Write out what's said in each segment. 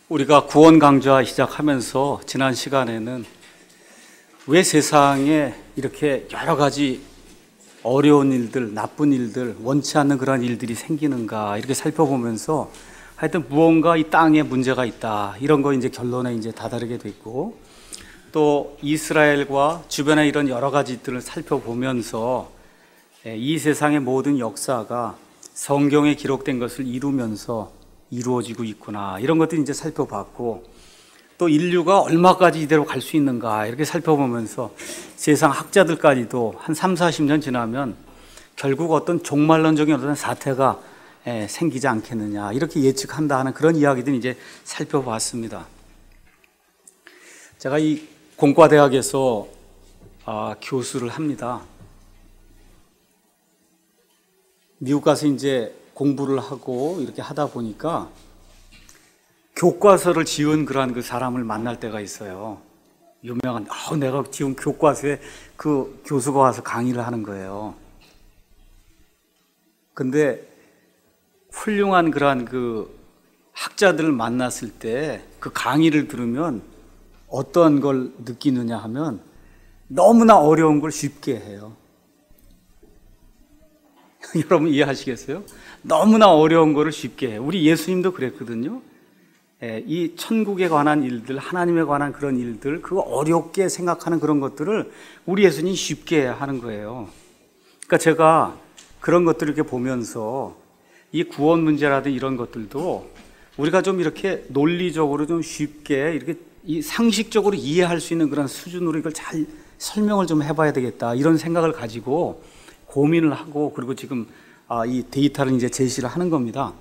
우리가 구원 강좌 시작하면서 지난 시간에는 왜 세상에 이렇게 여러 가지 어려운 일들, 나쁜 일들, 원치 않는 그런 일들이 생기는가 이렇게 살펴보면서 하여튼 무언가 이 땅에 문제가 있다 이런 거 이제 결론에 이제 다다르게 됐고, 또 이스라엘과 주변의 이런 여러 가지들을 살펴보면서 이 세상의 모든 역사가 성경에 기록된 것을 이루면서 이루어지고 있구나 이런 것들 이제 살펴봤고, 또 인류가 얼마까지 이대로 갈 수 있는가 이렇게 살펴보면서 세상 학자들까지도 한 3, 40년 지나면 결국 어떤 종말론적인 어떤 사태가 생기지 않겠느냐 이렇게 예측한다 하는 그런 이야기들 이제 살펴봤습니다. 제가 이 공과대학에서 교수를 합니다. 미국 가서 이제 공부를 하고 이렇게 하다 보니까 교과서를 지은 그러한 그 사람을 만날 때가 있어요. 유명한, 내가 지은 교과서에 그 교수가 와서 강의를 하는 거예요. 근데 훌륭한 그러한 그 학자들을 만났을 때 그 강의를 들으면 어떤 걸 느끼느냐 하면 너무나 어려운 걸 쉽게 해요. 여러분 이해하시겠어요? 너무나 어려운 거를 쉽게 해요. 우리 예수님도 그랬거든요. 이 천국에 관한 일들, 하나님에 관한 그런 일들, 그거 어렵게 생각하는 그런 것들을 우리 예수님이 쉽게 하는 거예요. 그러니까 제가 그런 것들을 이렇게 보면서 이 구원 문제라든지 이런 것들도 우리가 좀 이렇게 논리적으로 좀 쉽게 이렇게 이 상식적으로 이해할 수 있는 그런 수준으로 이걸 잘 설명을 좀 해봐야 되겠다 이런 생각을 가지고 고민을 하고, 그리고 지금 이 데이터를 이제 제시를 하는 겁니다.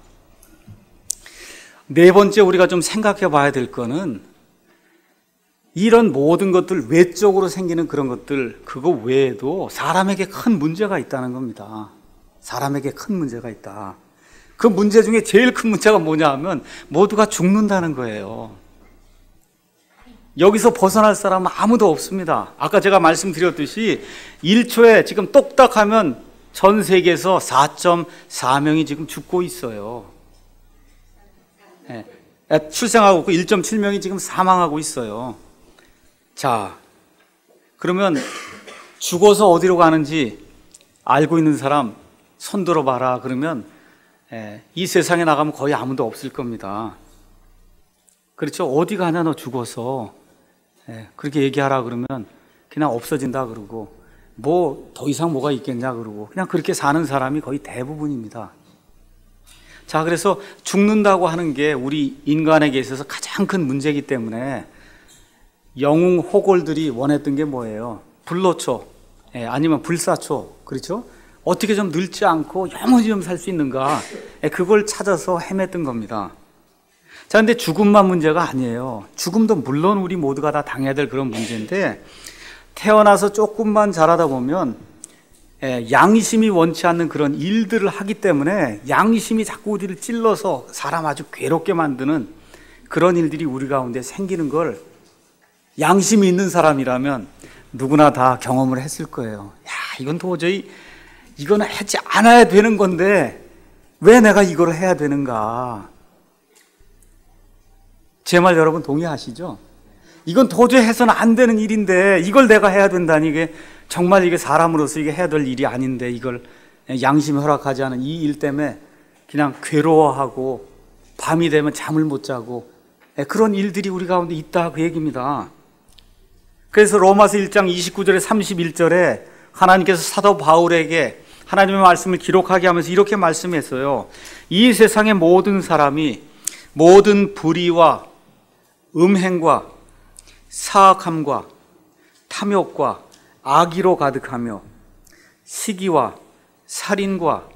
네 번째 우리가 좀 생각해 봐야 될 거는 이런 모든 것들 외적으로 생기는 그런 것들 그거 외에도 사람에게 큰 문제가 있다는 겁니다. 사람에게 큰 문제가 있다. 그 문제 중에 제일 큰 문제가 뭐냐 하면 모두가 죽는다는 거예요. 여기서 벗어날 사람은 아무도 없습니다. 아까 제가 말씀드렸듯이 1초에 지금 똑딱하면 전 세계에서 4.4명이 지금 죽고 있어요. 출생하고 있고 1.7명이 지금 사망하고 있어요. 자, 그러면 죽어서 어디로 가는지 알고 있는 사람 손 들어봐라 그러면 이 세상에 나가면 거의 아무도 없을 겁니다. 그렇죠? 어디 가냐 너 죽어서. 그렇게 얘기하라 그러면 그냥 없어진다 그러고, 뭐 더 이상 뭐가 있겠냐 그러고 그냥 그렇게 사는 사람이 거의 대부분입니다. 자, 그래서 죽는다고 하는 게 우리 인간에게 있어서 가장 큰 문제이기 때문에 영웅 호걸들이 원했던 게 뭐예요? 불로초, 아니면 불사초, 그렇죠? 어떻게 좀 늙지 않고 영원히 좀 살 수 있는가, 그걸 찾아서 헤맸던 겁니다. 자, 근데 죽음만 문제가 아니에요. 죽음도 물론 우리 모두가 다 당해야 될 그런 문제인데, 태어나서 조금만 자라다 보면 양심이 원치 않는 그런 일들을 하기 때문에 양심이 자꾸 우리를 찔러서 사람 아주 괴롭게 만드는 그런 일들이 우리 가운데 생기는 걸 양심이 있는 사람이라면 누구나 다 경험을 했을 거예요. 야, 이건 도저히 이거는 하지 않아야 되는 건데 왜 내가 이걸 해야 되는가? 제 말 여러분 동의하시죠? 이건 도저히 해서는 안 되는 일인데 이걸 내가 해야 된다니, 이게 정말 이게 사람으로서 이게 해야 될 일이 아닌데 이걸 양심이 허락하지 않은 이 일 때문에 그냥 괴로워하고 밤이 되면 잠을 못 자고 그런 일들이 우리 가운데 있다 그 얘기입니다. 그래서 로마서 1장 29절에 31절에 하나님께서 사도 바울에게 하나님의 말씀을 기록하게 하면서 이렇게 말씀했어요. 이 세상의 모든 사람이 모든 불의와 음행과 사악함과 탐욕과 악의로 가득하며 시기와 살인과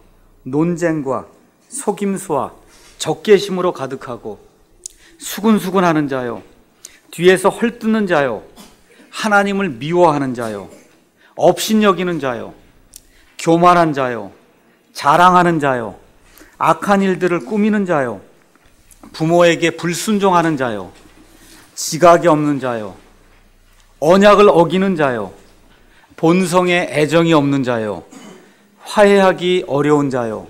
논쟁과 속임수와 적개심으로 가득하고 수군수군하는 자요, 뒤에서 헐뜯는 자요, 하나님을 미워하는 자요, 업신여기는 자요, 교만한 자요, 자랑하는 자요, 악한 일들을 꾸미는 자요, 부모에게 불순종하는 자요, 지각이 없는 자요, 언약을 어기는 자요, 본성에 애정이 없는 자요, 화해하기 어려운 자요,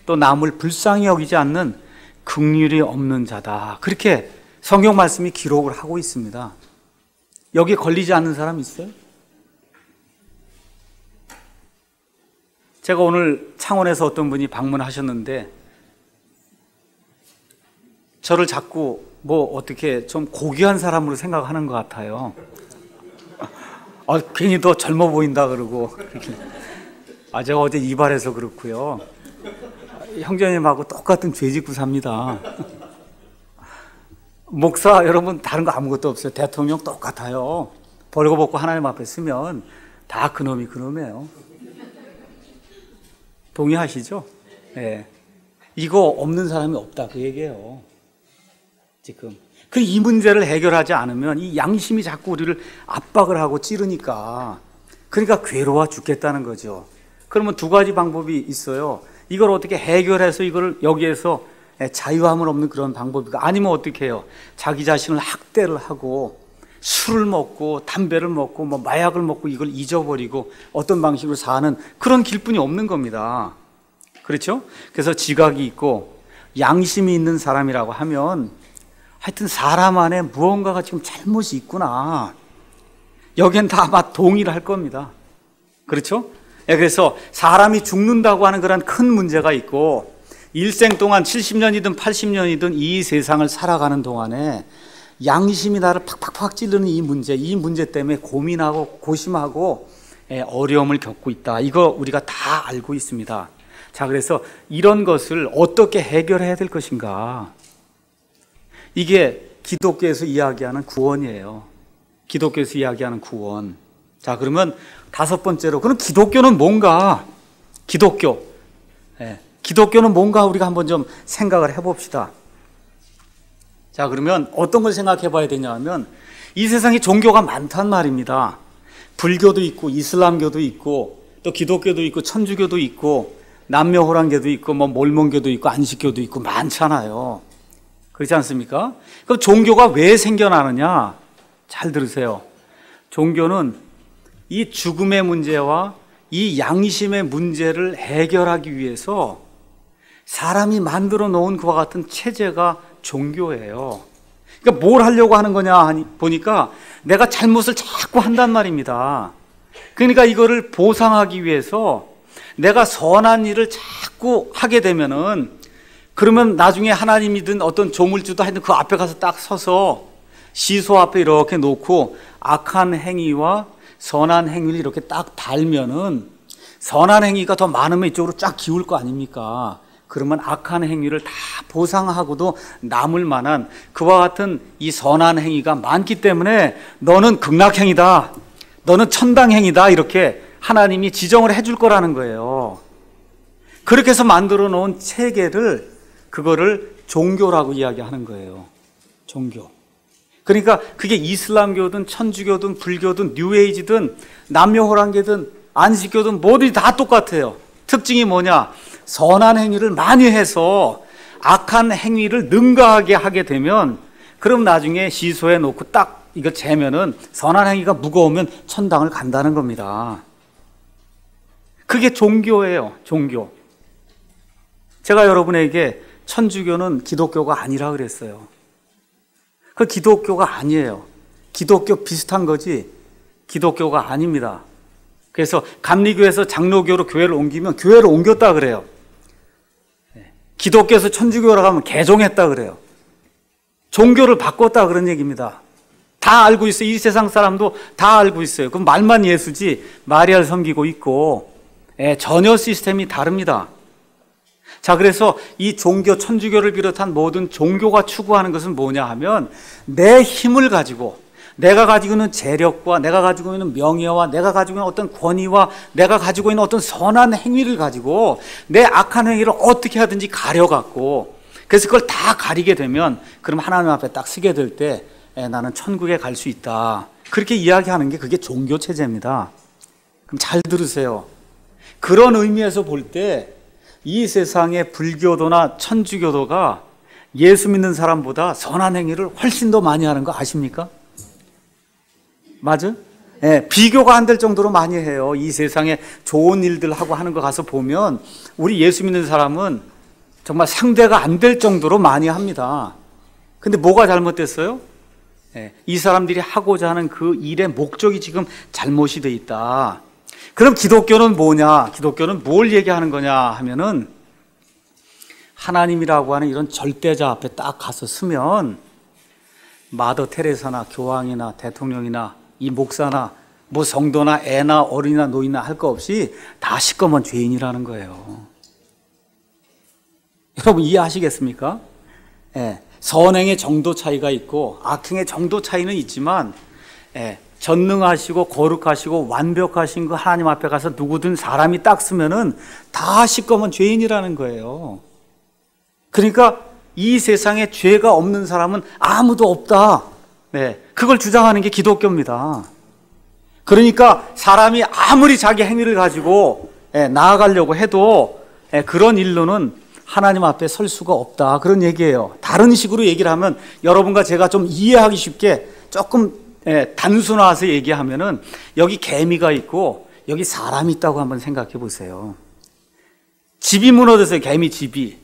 또 남을 불쌍히 여기지 않는 긍휼이 없는 자다. 그렇게 성경 말씀이 기록을 하고 있습니다. 여기에 걸리지 않는 사람 있어요? 제가 오늘 창원에서 어떤 분이 방문하셨는데 저를 자꾸 어떻게 좀 고귀한 사람으로 생각하는 것 같아요. 괜히 더 젊어 보인다 그러고. 제가 어제 이발해서 그렇고요. 형제님하고 똑같은 죄 짓고 삽니다. 목사 여러분 다른 거 아무것도 없어요. 대통령 똑같아요. 벌거벗고 하나님 앞에 서면 다 그놈이 그놈이에요. 동의하시죠? 네. 이거 없는 사람이 없다 그 얘기예요. 지금. 이 문제를 해결하지 않으면 이 양심이 자꾸 우리를 압박을 하고 찌르니까 그러니까 괴로워 죽겠다는 거죠. 그러면 두 가지 방법이 있어요. 이걸 어떻게 해결해서 이걸 여기에서 자유함을 없는 그런 방법이가 아니면 어떻게 해요? 자기 자신을 학대를 하고 술을 먹고 담배를 먹고 마약을 먹고 이걸 잊어버리고 어떤 방식으로 사는 그런 길뿐이 없는 겁니다. 그렇죠? 그래서 지각이 있고 양심이 있는 사람이라고 하면 하여튼 사람 안에 무언가가 지금 잘못이 있구나. 여기엔 다 아마 동의를 할 겁니다. 그렇죠? 그래서 사람이 죽는다고 하는 그런 큰 문제가 있고 일생 동안 70년이든 80년이든 이 세상을 살아가는 동안에 양심이 나를 팍팍팍 찌르는 이 문제 때문에 고민하고 고심하고 어려움을 겪고 있다. 이거 우리가 다 알고 있습니다. 자, 그래서 이런 것을 어떻게 해결해야 될 것인가? 이게 기독교에서 이야기하는 구원이에요. 기독교에서 이야기하는 구원. 자, 그러면 다섯 번째로, 그럼 기독교는 뭔가? 기독교는 뭔가 우리가 한번 좀 생각을 해봅시다. 자, 그러면 어떤 걸 생각해 봐야 되냐 하면 이 세상에 종교가 많단 말입니다. 불교도 있고 이슬람교도 있고 또 기독교도 있고 천주교도 있고 남녀호랑교도 있고 몰몬교도 있고 안식교도 있고 많잖아요. 그렇지 않습니까? 그럼 종교가 왜 생겨나느냐? 잘 들으세요. 종교는 이 죽음의 문제와 이 양심의 문제를 해결하기 위해서 사람이 만들어 놓은 그와 같은 체제가 종교예요. 그러니까 뭘 하려고 하는 거냐 보니까 내가 잘못을 자꾸 한단 말입니다. 그러니까 이거를 보상하기 위해서 내가 선한 일을 자꾸 하게 되면은 그러면 나중에 하나님이든 어떤 조물주도 하여튼 그 앞에 가서 딱 서서 시소 앞에 이렇게 놓고 악한 행위와 선한 행위를 이렇게 딱 달면은 선한 행위가 더 많으면 이쪽으로 쫙 기울 거 아닙니까? 그러면 악한 행위를 다 보상하고도 남을 만한 그와 같은 이 선한 행위가 많기 때문에 너는 극락행위다, 너는 천당행위다 이렇게 하나님이 지정을 해줄 거라는 거예요. 그렇게 해서 만들어 놓은 체계를 그거를 종교라고 이야기하는 거예요. 종교. 그러니까 그게 이슬람교든 천주교든 불교든 뉴에이지든 남녀호랑교든 안식교든 뭐든지 다 똑같아요. 특징이 뭐냐? 선한 행위를 많이 해서 악한 행위를 능가하게 하게 되면 그럼 나중에 시소에 놓고 딱 이거 재면은 선한 행위가 무거우면 천당을 간다는 겁니다. 그게 종교예요. 종교. 제가 여러분에게 천주교는 기독교가 아니라 그랬어요. 그 기독교가 아니에요. 기독교 비슷한 거지 기독교가 아닙니다. 그래서 감리교에서 장로교로 교회를 옮기면 교회를 옮겼다 그래요. 기독교에서 천주교로 가면 개종했다 그래요. 종교를 바꿨다 그런 얘기입니다. 다 알고 있어요. 이 세상 사람도 다 알고 있어요. 그럼 말만 예수지 마리아를 섬기고 있고 전혀 시스템이 다릅니다. 자, 그래서 이 종교, 천주교를 비롯한 모든 종교가 추구하는 것은 뭐냐 하면 내 힘을 가지고 내가 가지고 있는 재력과 내가 가지고 있는 명예와 내가 가지고 있는 어떤 권위와 내가 가지고 있는 어떤 선한 행위를 가지고 내 악한 행위를 어떻게 하든지 가려갖고 그래서 그걸 다 가리게 되면 그럼 하나님 앞에 딱 서게 될 때 나는 천국에 갈 수 있다. 그렇게 이야기하는 게 그게 종교 체제입니다. 그럼 잘 들으세요. 그런 의미에서 볼 때 이 세상의 불교도나 천주교도가 예수 믿는 사람보다 선한 행위를 훨씬 더 많이 하는 거 아십니까? 맞아? 비교가 안 될 정도로 많이 해요. 이 세상에 좋은 일들 하고 하는 거 가서 보면 우리 예수 믿는 사람은 정말 상대가 안 될 정도로 많이 합니다. 근데 뭐가 잘못됐어요? 이 사람들이 하고자 하는 그 일의 목적이 지금 잘못이 돼 있다. 그럼 기독교는 뭐냐? 기독교는 뭘 얘기하는 거냐 하면은 하나님이라고 하는 이런 절대자 앞에 딱 가서 서면 마더 테레사나 교황이나 대통령이나 이 목사나 뭐 성도나 애나 어린이나 노인이나 할 거 없이 다 시꺼먼 죄인이라는 거예요. 여러분 이해하시겠습니까? 선행의 정도 차이가 있고 악행의 정도 차이는 있지만 전능하시고 거룩하시고 완벽하신 그 하나님 앞에 가서 누구든 사람이 딱 쓰면은 다 시꺼먼 죄인이라는 거예요. 그러니까 이 세상에 죄가 없는 사람은 아무도 없다. 그걸 주장하는 게 기독교입니다. 그러니까 사람이 아무리 자기 행위를 가지고 나아가려고 해도 그런 일로는 하나님 앞에 설 수가 없다. 그런 얘기예요. 다른 식으로 얘기를 하면 여러분과 제가 좀 이해하기 쉽게 조금 단순화해서 얘기하면은 여기 개미가 있고 여기 사람이 있다고 한번 생각해 보세요. 집이 무너졌어요. 개미 집이.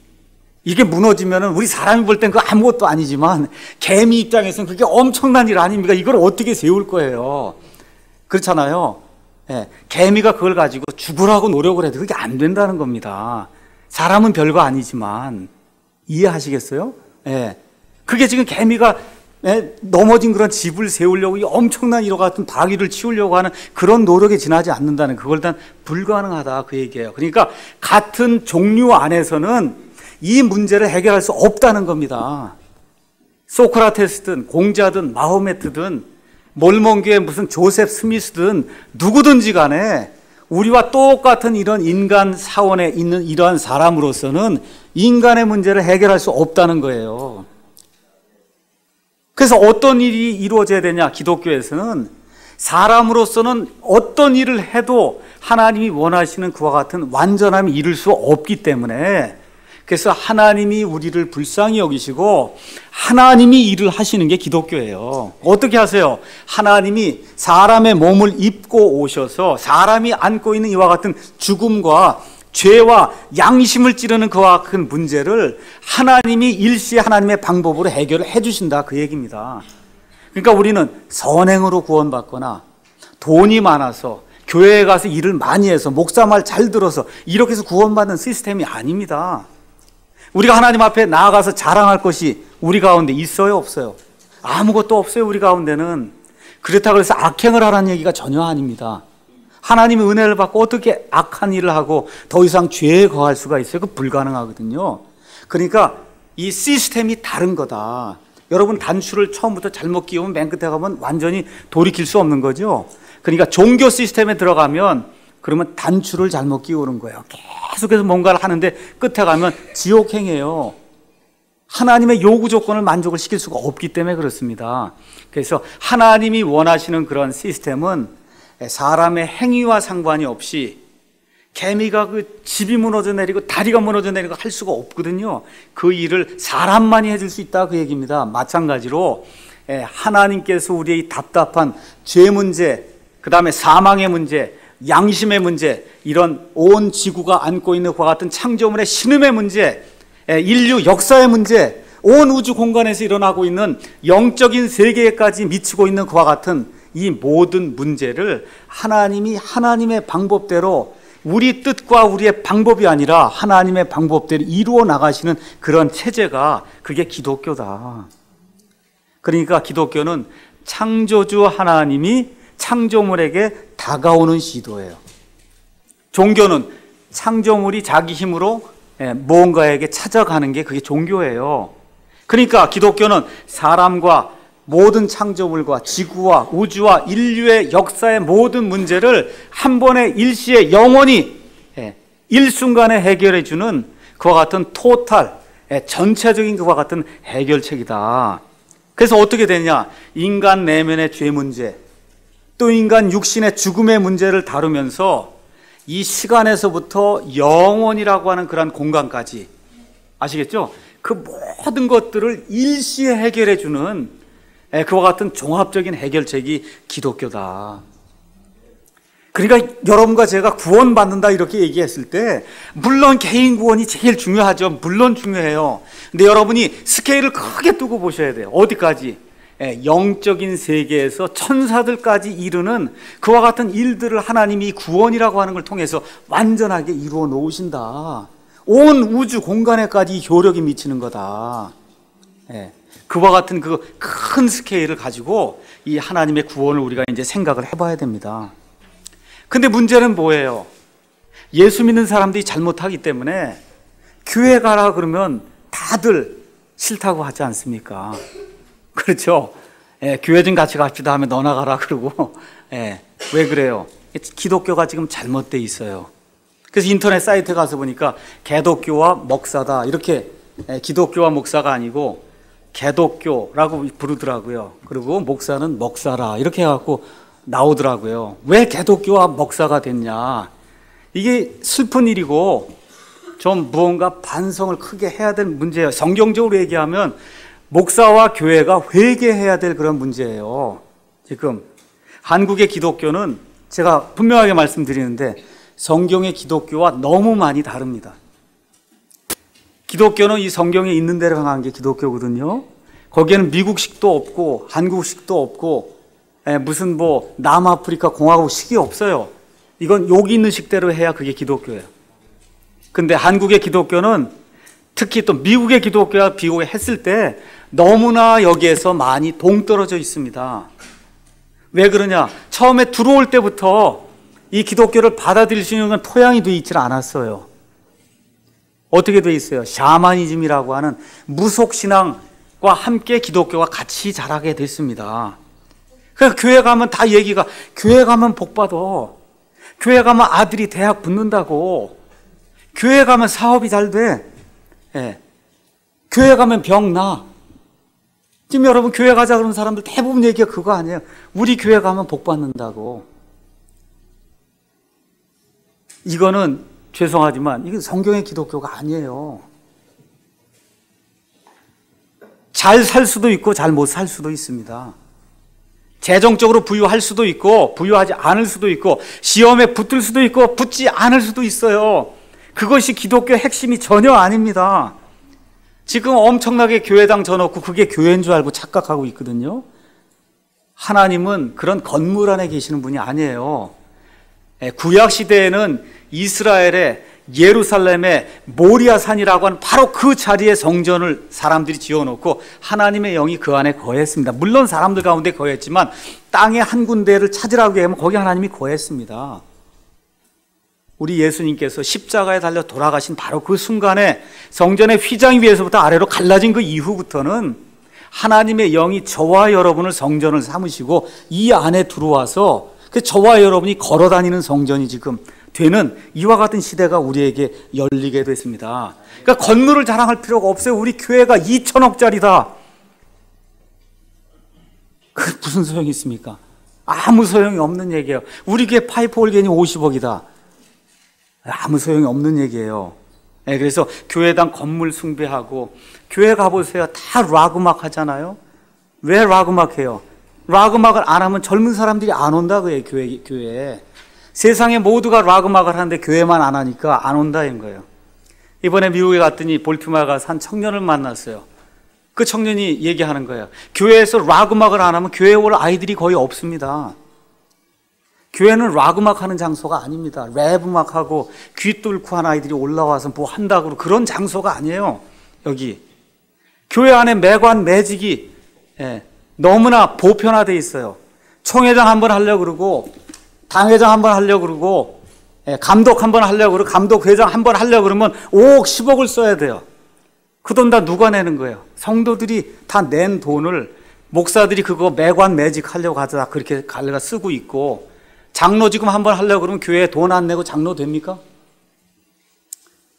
이게 무너지면은 우리 사람이 볼 땐 그거 아무것도 아니지만 개미 입장에서는 그게 엄청난 일 아닙니까? 이걸 어떻게 세울 거예요? 그렇잖아요. 개미가 그걸 가지고 죽으라고 노력을 해도 그게 안 된다는 겁니다. 사람은 별거 아니지만 이해하시겠어요? 그게 지금 개미가 넘어진 그런 집을 세우려고 이 엄청난 이와 같은 바위를 치우려고 하는 그런 노력에 지나지 않는다는 그걸 일단 불가능하다 그 얘기예요. 그러니까 같은 종류 안에서는 이 문제를 해결할 수 없다는 겁니다. 소크라테스든 공자든 마호메트든 몰몬교의 무슨 조셉 스미스든 누구든지 간에 우리와 똑같은 이런 인간 사원에 있는 이러한 사람으로서는 인간의 문제를 해결할 수 없다는 거예요. 그래서 어떤 일이 이루어져야 되냐? 기독교에서는 사람으로서는 어떤 일을 해도 하나님이 원하시는 그와 같은 완전함이 이룰 수 없기 때문에 그래서 하나님이 우리를 불쌍히 여기시고 하나님이 일을 하시는 게 기독교예요. 어떻게 하세요? 하나님이 사람의 몸을 입고 오셔서 사람이 안고 있는 이와 같은 죽음과 죄와 양심을 찌르는 그와 같은 문제를 하나님이 일시에 하나님의 방법으로 해결을 해주신다 그 얘기입니다. 그러니까 우리는 선행으로 구원받거나 돈이 많아서 교회에 가서 일을 많이 해서 목사 말 잘 들어서 이렇게 해서 구원받는 시스템이 아닙니다. 우리가 하나님 앞에 나아가서 자랑할 것이 우리 가운데 있어요, 없어요? 아무것도 없어요, 우리 가운데는. 그렇다고 해서 악행을 하라는 얘기가 전혀 아닙니다. 하나님의 은혜를 받고 어떻게 악한 일을 하고 더 이상 죄에 거할 수가 있어요? 그 불가능하거든요. 그러니까 이 시스템이 다른 거다. 여러분 단추를 처음부터 잘못 끼우면 맨 끝에 가면 완전히 돌이킬 수 없는 거죠. 그러니까 종교 시스템에 들어가면 그러면 단추를 잘못 끼우는 거예요. 계속해서 뭔가를 하는데 끝에 가면 지옥행이에요. 하나님의 요구 조건을 만족을 시킬 수가 없기 때문에 그렇습니다. 그래서 하나님이 원하시는 그런 시스템은 사람의 행위와 상관이 없이 개미가 그 집이 무너져 내리고 다리가 무너져 내리고 할 수가 없거든요. 그 일을 사람만이 해줄 수 있다 그 얘기입니다. 마찬가지로 하나님께서 우리의 답답한 죄 문제, 그 다음에 사망의 문제, 양심의 문제, 이런 온 지구가 안고 있는 그와 같은 창조물의 신음의 문제, 인류 역사의 문제, 온 우주 공간에서 일어나고 있는 영적인 세계까지 미치고 있는 그와 같은 이 모든 문제를 하나님이 하나님의 방법대로 우리 뜻과 우리의 방법이 아니라 하나님의 방법대로 이루어 나가시는 그런 체제가 그게 기독교다. 그러니까 기독교는 창조주 하나님이 창조물에게 다가오는 시도예요. 종교는 창조물이 자기 힘으로 무언가에게 찾아가는 게 그게 종교예요. 그러니까 기독교는 사람과 모든 창조물과 지구와 우주와 인류의 역사의 모든 문제를 한 번에 일시에 영원히 일순간에 해결해 주는 그와 같은 토탈, 전체적인 그와 같은 해결책이다. 그래서 어떻게 되냐? 인간 내면의 죄 문제, 또 인간 육신의 죽음의 문제를 다루면서 이 시간에서부터 영원이라고 하는 그런 공간까지, 아시겠죠? 그 모든 것들을 일시에 해결해 주는 그와 같은 종합적인 해결책이 기독교다. 그러니까 여러분과 제가 구원받는다 이렇게 얘기했을 때 물론 개인 구원이 제일 중요하죠. 물론 중요해요. 근데 여러분이 스케일을 크게 두고 보셔야 돼요. 어디까지? 영적인 세계에서 천사들까지 이르는 그와 같은 일들을 하나님이 구원이라고 하는 걸 통해서 완전하게 이루어 놓으신다. 온 우주 공간에까지 효력이 미치는 거다. 그와 같은 그 큰 스케일을 가지고 이 하나님의 구원을 우리가 이제 생각을 해봐야 됩니다. 근데 문제는 뭐예요? 예수 믿는 사람들이 잘못하기 때문에 교회 가라 그러면 다들 싫다고 하지 않습니까? 그렇죠? 교회 좀 같이 갑시다 하면 너나 가라 그러고. 왜 그래요? 기독교가 지금 잘못돼 있어요. 그래서 인터넷 사이트에 가서 보니까 개독교와 목사다 이렇게, 기독교와 목사가 아니고 개독교라고 부르더라고요. 그리고 목사는 목사라 이렇게 해갖고 나오더라고요. 왜 개독교와 목사가 됐냐? 이게 슬픈 일이고 좀 무언가 반성을 크게 해야 될 문제예요. 성경적으로 얘기하면 목사와 교회가 회개해야 될 그런 문제예요. 지금 한국의 기독교는 제가 분명하게 말씀드리는데 성경의 기독교와 너무 많이 다릅니다. 기독교는 이 성경에 있는 대로 행한 게 기독교거든요. 거기에는 미국식도 없고 한국식도 없고 무슨 뭐 남아프리카 공화국식이 없어요. 이건 여기 있는 식대로 해야 그게 기독교예요. 근데 한국의 기독교는 특히 또 미국의 기독교와 비교했을 때 너무나 여기에서 많이 동떨어져 있습니다. 왜 그러냐? 처음에 들어올 때부터 이 기독교를 받아들일 수 있는 토양이 되어 있지 않았어요. 어떻게 되어 있어요? 샤머니즘이라고 하는 무속신앙과 함께 기독교가 같이 자라게 됐습니다. 그래서 교회 가면 다 얘기가, 교회 가면 복 받아, 교회 가면 아들이 대학 붙는다고, 교회 가면 사업이 잘 돼, 교회 가면 병 나. 지금 여러분 교회 가자 그러는 사람들 대부분 얘기가 그거 아니에요. 우리 교회 가면 복 받는다고. 이거는 죄송하지만 이게 성경의 기독교가 아니에요. 잘 살 수도 있고 잘 못 살 수도 있습니다. 재정적으로 부유할 수도 있고 부유하지 않을 수도 있고 시험에 붙을 수도 있고 붙지 않을 수도 있어요. 그것이 기독교의 핵심이 전혀 아닙니다. 지금 엄청나게 교회당 져놓고 그게 교회인 줄 알고 착각하고 있거든요. 하나님은 그런 건물 안에 계시는 분이 아니에요. 구약시대에는 이스라엘의 예루살렘의 모리아산이라고 하는 바로 그 자리에 성전을 사람들이 지어놓고 하나님의 영이 그 안에 거했습니다. 물론 사람들 가운데 거했지만 땅의 한 군데를 찾으라고 하면 거기 하나님이 거했습니다. 우리 예수님께서 십자가에 달려 돌아가신 바로 그 순간에 성전의 휘장 위에서부터 아래로 갈라진 그 이후부터는 하나님의 영이 저와 여러분을 성전을 삼으시고 이 안에 들어와서 그 저와 여러분이 걸어다니는 성전이 지금 되는 이와 같은 시대가 우리에게 열리게 됐습니다. 그러니까 건물을 자랑할 필요가 없어요. 우리 교회가 2천억짜리다. 그 무슨 소용이 있습니까? 아무 소용이 없는 얘기예요. 우리 교회 파이프 올겐이 50억이다. 아무 소용이 없는 얘기예요. 그래서 교회당 건물 숭배하고 교회 가보세요. 다 락 음악 하잖아요. 왜 락 음악 해요? 락 음악을 안 하면 젊은 사람들이 안 온다 그래요. 교회에. 세상에 모두가 락 음악을 하는데 교회만 안 하니까 안 온다는 거예요. 이번에 미국에 갔더니 볼티모어에 가서 한 청년을 만났어요. 그 청년이 얘기하는 거예요. 교회에서 락 음악을 안 하면 교회에 올 아이들이 거의 없습니다. 교회는 락 음악 하는 장소가 아닙니다. 랩 음악하고 귀 뚫고 한 아이들이 올라와서 뭐 한다고 그런 장소가 아니에요. 여기 교회 안에 매관 매직이 너무나 보편화되어 있어요. 총회장 한번 하려고 그러고 당회장 한번 하려고 그러고 감독 한번 하려고 그러고 감독회장 한번 하려고 그러면 5억 10억을 써야 돼요. 그 돈 다 누가 내는 거예요? 성도들이 다 낸 돈을 목사들이 그거 매관 매직 하려고 하다 그렇게 갈래가 쓰고 있고 장로 지금 한번 하려고 그러면 교회에 돈 안 내고 장로 됩니까?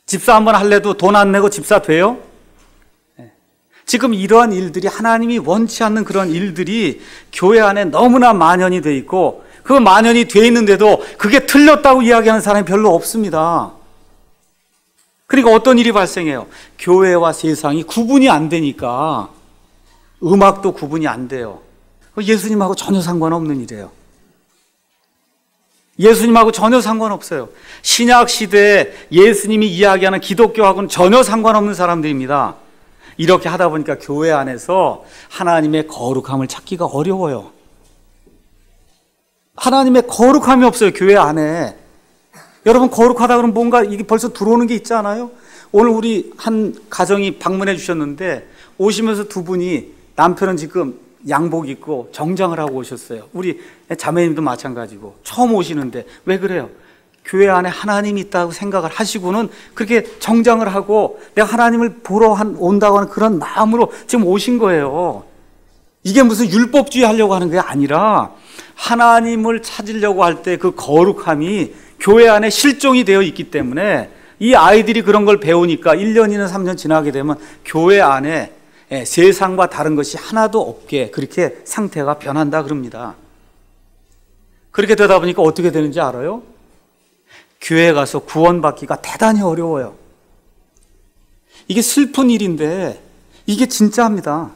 집사 한번 할래도 돈 안 내고 집사 돼요? 지금 이러한 일들이 하나님이 원치 않는 그런 일들이 교회 안에 너무나 만연이 돼 있고 그 만연이 돼 있는데도 그게 틀렸다고 이야기하는 사람이 별로 없습니다. 그러니까 어떤 일이 발생해요? 교회와 세상이 구분이 안 되니까 음악도 구분이 안 돼요. 예수님하고 전혀 상관없는 일이에요. 예수님하고 전혀 상관없어요. 신약 시대에 예수님이 이야기하는 기독교하고는 전혀 상관없는 사람들입니다. 이렇게 하다 보니까 교회 안에서 하나님의 거룩함을 찾기가 어려워요. 하나님의 거룩함이 없어요, 교회 안에. 여러분, 거룩하다 그러면 뭔가 이게 벌써 들어오는 게 있지 않아요? 오늘 우리 한 가정이 방문해 주셨는데 오시면서 두 분이 남편은 지금 양복 입고 정장을 하고 오셨어요. 우리 자매님도 마찬가지고 처음 오시는데 왜 그래요? 교회 안에 하나님이 있다고 생각을 하시고는 그렇게 정장을 하고 내가 하나님을 보러 온다고 하는 그런 마음으로 지금 오신 거예요. 이게 무슨 율법주의 하려고 하는 게 아니라 하나님을 찾으려고 할 때 그 거룩함이 교회 안에 실종이 되어 있기 때문에 이 아이들이 그런 걸 배우니까 1년이나 3년 지나게 되면 교회 안에 세상과 다른 것이 하나도 없게 그렇게 상태가 변한다 그럽니다. 그렇게 되다 보니까 어떻게 되는지 알아요? 교회에 가서 구원받기가 대단히 어려워요. 이게 슬픈 일인데 이게 진짜입니다.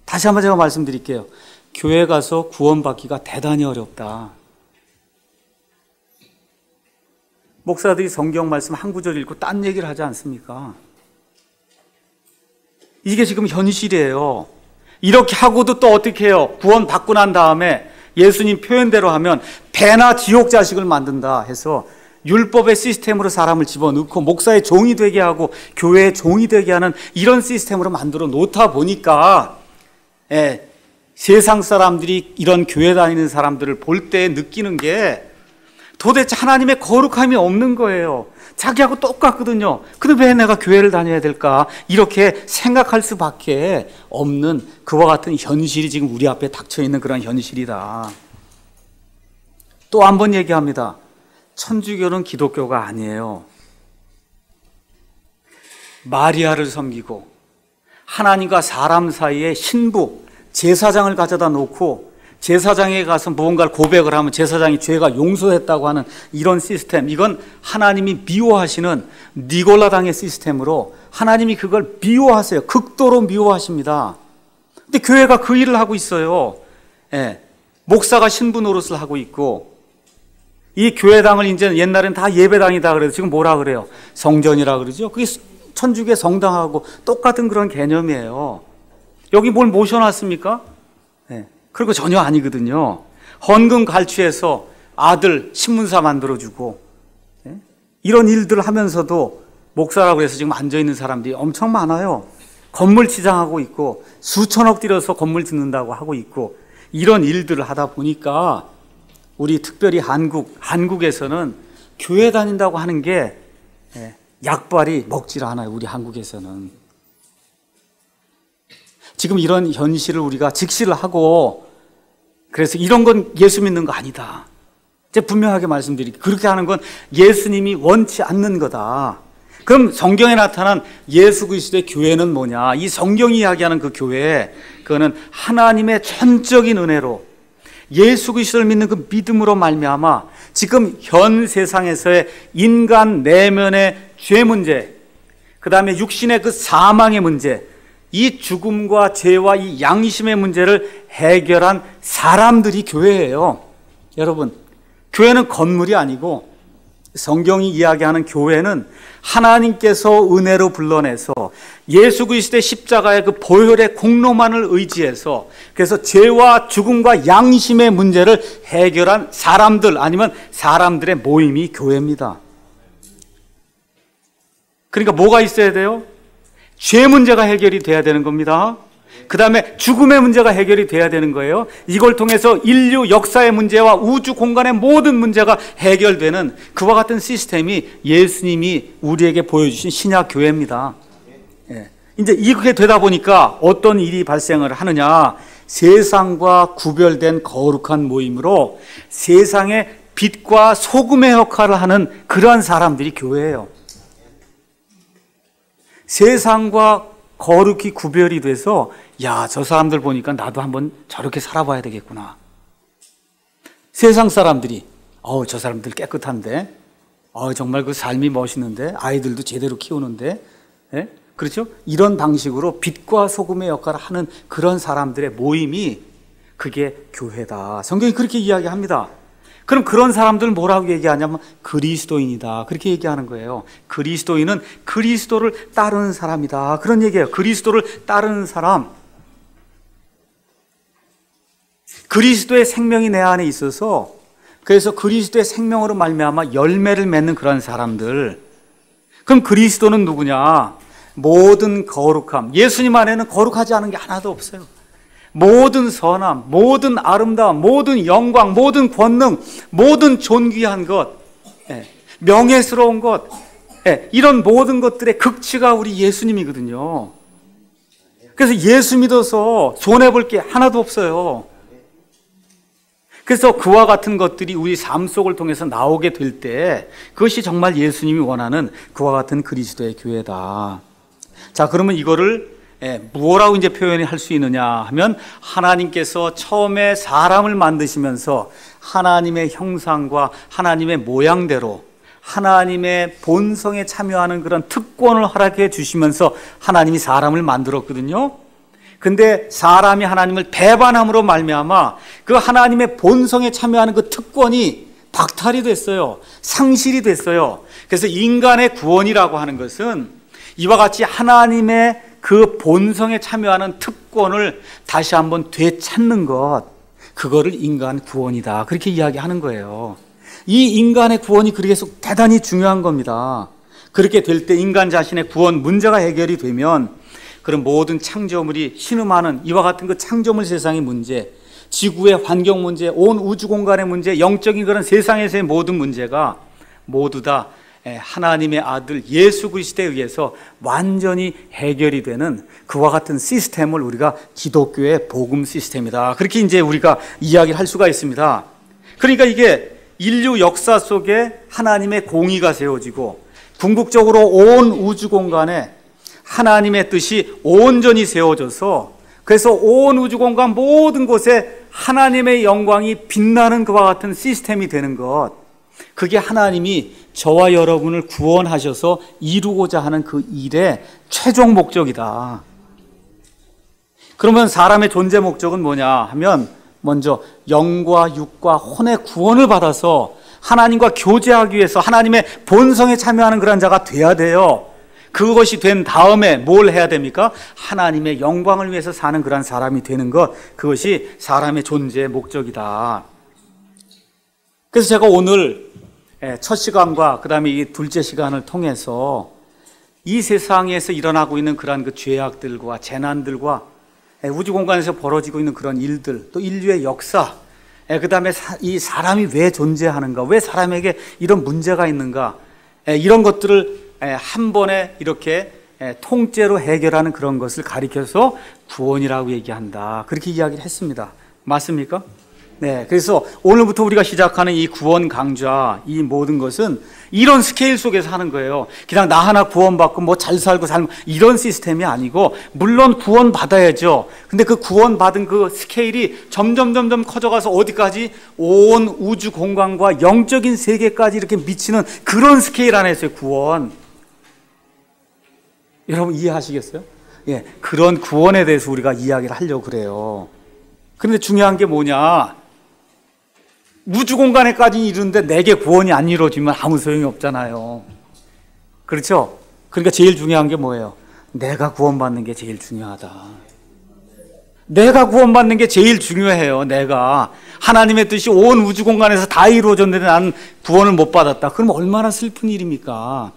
다시 한번 제가 말씀드릴게요. 교회 가서 구원받기가 대단히 어렵다. 목사들이 성경 말씀 한 구절 읽고 딴 얘기를 하지 않습니까? 이게 지금 현실이에요. 이렇게 하고도 또 어떻게 해요? 구원 받고 난 다음에 예수님 표현대로 하면 배나 지옥 자식을 만든다 해서 율법의 시스템으로 사람을 집어넣고 목사의 종이 되게 하고 교회의 종이 되게 하는 이런 시스템으로 만들어 놓다 보니까 세상 사람들이 이런 교회 다니는 사람들을 볼 때 느끼는 게 도대체 하나님의 거룩함이 없는 거예요. 자기하고 똑같거든요. 근데 왜 내가 교회를 다녀야 될까? 이렇게 생각할 수밖에 없는 그와 같은 현실이 지금 우리 앞에 닥쳐 있는 그런 현실이다. 또 한 번 얘기합니다. 천주교는 기독교가 아니에요. 마리아를 섬기고 하나님과 사람 사이에 신부, 제사장을 가져다 놓고 제사장에 가서 무언가를 고백을 하면 제사장이 죄가 용서했다고 하는 이런 시스템, 이건 하나님이 미워하시는 니골라당의 시스템으로 하나님이 그걸 미워하세요. 극도로 미워하십니다. 근데 교회가 그 일을 하고 있어요. 목사가 신부 노릇을 하고 있고 이 교회당을 이제 옛날엔 다 예배당이다 그래서 지금 뭐라 그래요? 성전이라 그러죠. 그게 천주교 성당하고 똑같은 그런 개념이에요. 여기 뭘 모셔놨습니까? 그리고 전혀 아니거든요. 헌금 갈취해서 아들 신문사 만들어주고 이런 일들 하면서도 목사라고 해서 지금 앉아있는 사람들이 엄청 많아요. 건물 치장하고 있고 수천억 들여서 건물 짓는다고 하고 있고 이런 일들을 하다 보니까 우리 특별히 한국에서는 교회 다닌다고 하는 게 약발이 먹질 않아요. 우리 한국에서는. 지금 이런 현실을 우리가 직시를 하고 그래서 이런 건 예수 믿는 거 아니다. 제가 분명하게 말씀드릴게요. 그렇게 하는 건 예수님이 원치 않는 거다. 그럼 성경에 나타난 예수 그리스도의 교회는 뭐냐? 이 성경이 이야기하는 그 교회, 그거는 하나님의 전적인 은혜로 예수 그리스도를 믿는 그 믿음으로 말미암아 지금 현 세상에서의 인간 내면의 죄 문제, 그 다음에 육신의 그 사망의 문제, 이 죽음과 죄와 이 양심의 문제를 해결한 사람들이 교회예요. 여러분, 교회는 건물이 아니고 성경이 이야기하는 교회는 하나님께서 은혜로 불러내서 예수 그리스도의 십자가의 그 보혈의 공로만을 의지해서 그래서 죄와 죽음과 양심의 문제를 해결한 사람들 아니면 사람들의 모임이 교회입니다. 그러니까 뭐가 있어야 돼요? 죄 문제가 해결이 돼야 되는 겁니다. 그 다음에 죽음의 문제가 해결이 돼야 되는 거예요. 이걸 통해서 인류 역사의 문제와 우주 공간의 모든 문제가 해결되는 그와 같은 시스템이 예수님이 우리에게 보여주신 신약 교회입니다. 이제 이렇게 되다 보니까 어떤 일이 발생을 하느냐? 세상과 구별된 거룩한 모임으로 세상의 빛과 소금의 역할을 하는 그러한 사람들이 교회예요. 세상과 거룩히 구별이 돼서 야, 저 사람들 보니까 나도 한번 저렇게 살아봐야 되겠구나. 세상 사람들이 저 사람들 깨끗한데 정말 그 삶이 멋있는데 아이들도 제대로 키우는데 그렇죠? 이런 방식으로 빛과 소금의 역할을 하는 그런 사람들의 모임이 그게 교회다. 성경이 그렇게 이야기합니다. 그럼 그런 사람들 뭐라고 얘기하냐면 그리스도인이다. 그렇게 얘기하는 거예요. 그리스도인은 그리스도를 따르는 사람이다. 그런 얘기예요. 그리스도를 따르는 사람. 그리스도의 생명이 내 안에 있어서 그래서 그리스도의 생명으로 말미암아 열매를 맺는 그런 사람들. 그럼 그리스도는 누구냐? 모든 거룩함. 예수님 안에는 거룩하지 않은 게 하나도 없어요. 모든 선함, 모든 아름다움, 모든 영광, 모든 권능, 모든 존귀한 것, 명예스러운 것, 이런 모든 것들의 극치가 우리 예수님이거든요. 그래서 예수 믿어서 손해볼 게 하나도 없어요. 그래서 그와 같은 것들이 우리 삶 속을 통해서 나오게 될 때 그것이 정말 예수님이 원하는 그와 같은 그리스도의 교회다. 자, 그러면 이거를 뭐라고 이제 표현할 수 있느냐 하면 하나님께서 처음에 사람을 만드시면서 하나님의 형상과 하나님의 모양대로 하나님의 본성에 참여하는 그런 특권을 허락해 주시면서 하나님이 사람을 만들었거든요. 근데 사람이 하나님을 배반함으로 말미암아 그 하나님의 본성에 참여하는 그 특권이 박탈이 됐어요. 상실이 됐어요. 그래서 인간의 구원이라고 하는 것은 이와 같이 하나님의 그 본성에 참여하는 특권을 다시 한번 되찾는 것, 그거를 인간 구원이다. 그렇게 이야기하는 거예요. 이 인간의 구원이 그래서 대단히 중요한 겁니다. 그렇게 될 때 인간 자신의 구원 문제가 해결이 되면 그런 모든 창조물이 신음하는 이와 같은 그 창조물 세상의 문제, 지구의 환경 문제, 온 우주 공간의 문제, 영적인 그런 세상에서의 모든 문제가 모두 다 하나님의 아들 예수 그리스도에 의해서 완전히 해결이 되는 그와 같은 시스템을 우리가 기독교의 복음 시스템이다. 그렇게 이제 우리가 이야기를 할 수가 있습니다. 그러니까 이게 인류 역사 속에 하나님의 공의가 세워지고 궁극적으로 온 우주 공간에 하나님의 뜻이 온전히 세워져서 그래서 온 우주 공간 모든 곳에 하나님의 영광이 빛나는 그와 같은 시스템이 되는 것, 그게 하나님이 저와 여러분을 구원하셔서 이루고자 하는 그 일의 최종 목적이다. 그러면 사람의 존재 목적은 뭐냐 하면 먼저 영과 육과 혼의 구원을 받아서 하나님과 교제하기 위해서 하나님의 본성에 참여하는 그런 자가 돼야 돼요. 그것이 된 다음에 뭘 해야 됩니까? 하나님의 영광을 위해서 사는 그런 사람이 되는 것, 그것이 사람의 존재의 목적이다. 그래서 제가 오늘 첫 시간과 그 다음에 이 둘째 시간을 통해서 이 세상에서 일어나고 있는 그러한 그 죄악들과 재난들과 우주 공간에서 벌어지고 있는 그런 일들, 또 인류의 역사, 그 다음에 이 사람이 왜 존재하는가, 왜 사람에게 이런 문제가 있는가, 이런 것들을 한 번에 이렇게 통째로 해결하는 그런 것을 가리켜서 구원이라고 얘기한다. 그렇게 이야기를 했습니다. 맞습니까? 네, 그래서 오늘부터 우리가 시작하는 이 구원 강좌, 이 모든 것은 이런 스케일 속에서 하는 거예요. 그냥 나 하나 구원받고 뭐 잘 살고 살고 이런 시스템이 아니고, 물론 구원받아야죠. 근데 그 구원받은 그 스케일이 점점 커져가서 어디까지? 온 우주 공간과 영적인 세계까지 이렇게 미치는 그런 스케일 안에서의 구원. 여러분 이해하시겠어요? 예, 그런 구원에 대해서 우리가 이야기를 하려고 그래요. 그런데 중요한 게 뭐냐? 우주 공간에까지 이르는데 내게 구원이 안 이루어지면 아무 소용이 없잖아요. 그렇죠? 그러니까 제일 중요한 게 뭐예요? 내가 구원받는 게 제일 중요하다. 내가 구원받는 게 제일 중요해요. 내가 하나님의 뜻이 온 우주 공간에서 다 이루어졌는데 나는 구원을 못 받았다. 그럼 얼마나 슬픈 일입니까?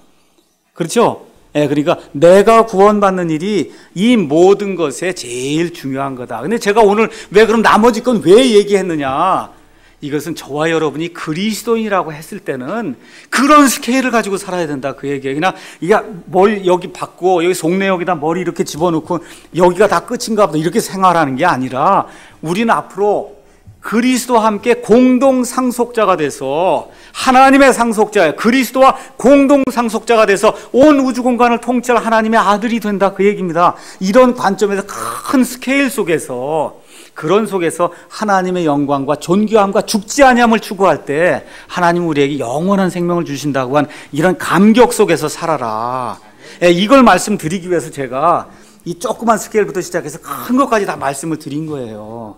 그렇죠? 그러니까 내가 구원받는 일이 이 모든 것에 제일 중요한 거다. 근데 제가 오늘 왜 그럼 나머지 건 왜 얘기했느냐? 이것은 저와 여러분이 그리스도인이라고 했을 때는 그런 스케일을 가지고 살아야 된다. 그 얘기예요. 그냥 머리 여기 받고 여기 속내 여기다 머리 이렇게 집어넣고 여기가 다 끝인가 보다 이렇게 생활하는 게 아니라 우리는 앞으로 그리스도와 함께 공동 상속자가 돼서 하나님의 상속자예요. 그리스도와 공동 상속자가 돼서 온 우주 공간을 통치할 하나님의 아들이 된다. 그 얘기입니다. 이런 관점에서 큰 스케일 속에서, 그런 속에서 하나님의 영광과 존귀함과 죽지 아니함을 추구할 때 하나님 우리에게 영원한 생명을 주신다고 한 이런 감격 속에서 살아라. 이걸 말씀드리기 위해서 제가 이 조그만 스케일부터 시작해서 큰 것까지 다 말씀을 드린 거예요.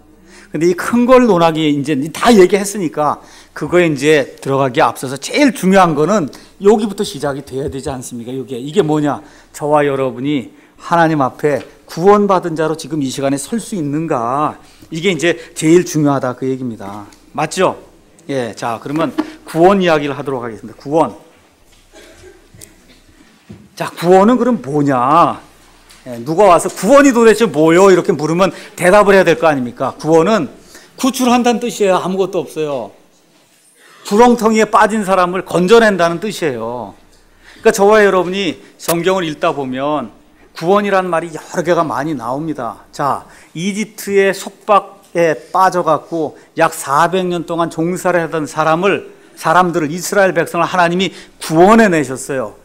근데 이 큰 걸 논하기 이제 다 얘기했으니까 그거에 이제 들어가기에 앞서서 제일 중요한 거는 여기부터 시작이 돼야 되지 않습니까? 이게 뭐냐? 저와 여러분이 하나님 앞에 구원받은 자로 지금 이 시간에 설 수 있는가? 이게 이제 제일 중요하다 그 얘기입니다. 맞죠? 예, 자, 그러면 구원 이야기를 하도록 하겠습니다. 구원. 자, 구원은 그럼 뭐냐? 예, 누가 와서 구원이 도대체 뭐요? 이렇게 물으면 대답을 해야 될 거 아닙니까? 구원은 구출한다는 뜻이에요. 아무것도 없어요. 구렁텅이에 빠진 사람을 건져낸다는 뜻이에요. 그러니까 저와 여러분이 성경을 읽다 보면 구원이라는 말이 여러 개가 많이 나옵니다. 자, 이집트의 속박에 빠져갖고 약 400년 동안 종살이 하던 사람들을 이스라엘 백성을 하나님이 구원해 내셨어요.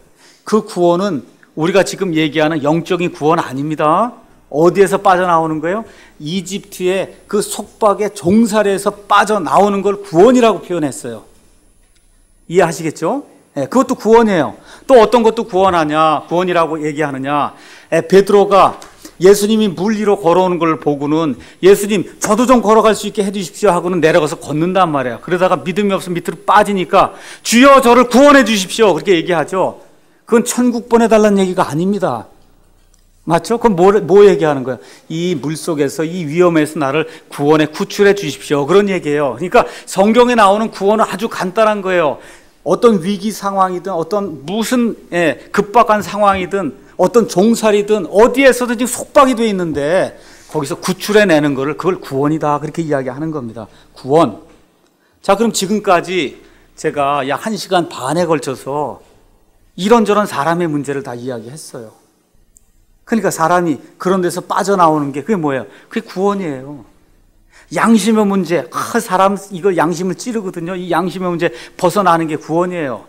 그 구원은 우리가 지금 얘기하는 영적인 구원 아닙니다. 어디에서 빠져나오는 거예요? 이집트의 그 속박의 종살이에서 빠져나오는 걸 구원이라고 표현했어요. 이해하시겠죠? 네, 그것도 구원이에요. 또 어떤 것도 구원이라고 얘기하느냐? 베드로가 예수님이 물 위로 걸어오는 걸 보고는 예수님 저도 좀 걸어갈 수 있게 해주십시오 하고는 내려가서 걷는단 말이에요. 그러다가 믿음이 없어 밑으로 빠지니까 주여 저를 구원해 주십시오 그렇게 얘기하죠. 그건 천국 보내달라는 얘기가 아닙니다. 맞죠? 그럼 뭐 얘기하는 거예요? 이 물속에서 이 위험에서 나를 구원해 구출해 주십시오 그런 얘기예요. 그러니까 성경에 나오는 구원은 아주 간단한 거예요. 어떤 위기 상황이든 어떤 무슨 급박한 상황이든 어떤 종살이든 어디에서든 지금 속박이 돼 있는데 거기서 구출해내는 거를 그걸 구원이다 그렇게 이야기하는 겁니다. 구원. 자, 그럼 지금까지 제가 약 1시간 반에 걸쳐서 이런저런 사람의 문제를 다 이야기했어요. 그러니까 사람이 그런 데서 빠져나오는 게 그게 뭐예요? 그게 구원이에요. 양심의 문제, 사람 이거 양심을 찌르거든요. 이 양심의 문제 벗어나는 게 구원이에요.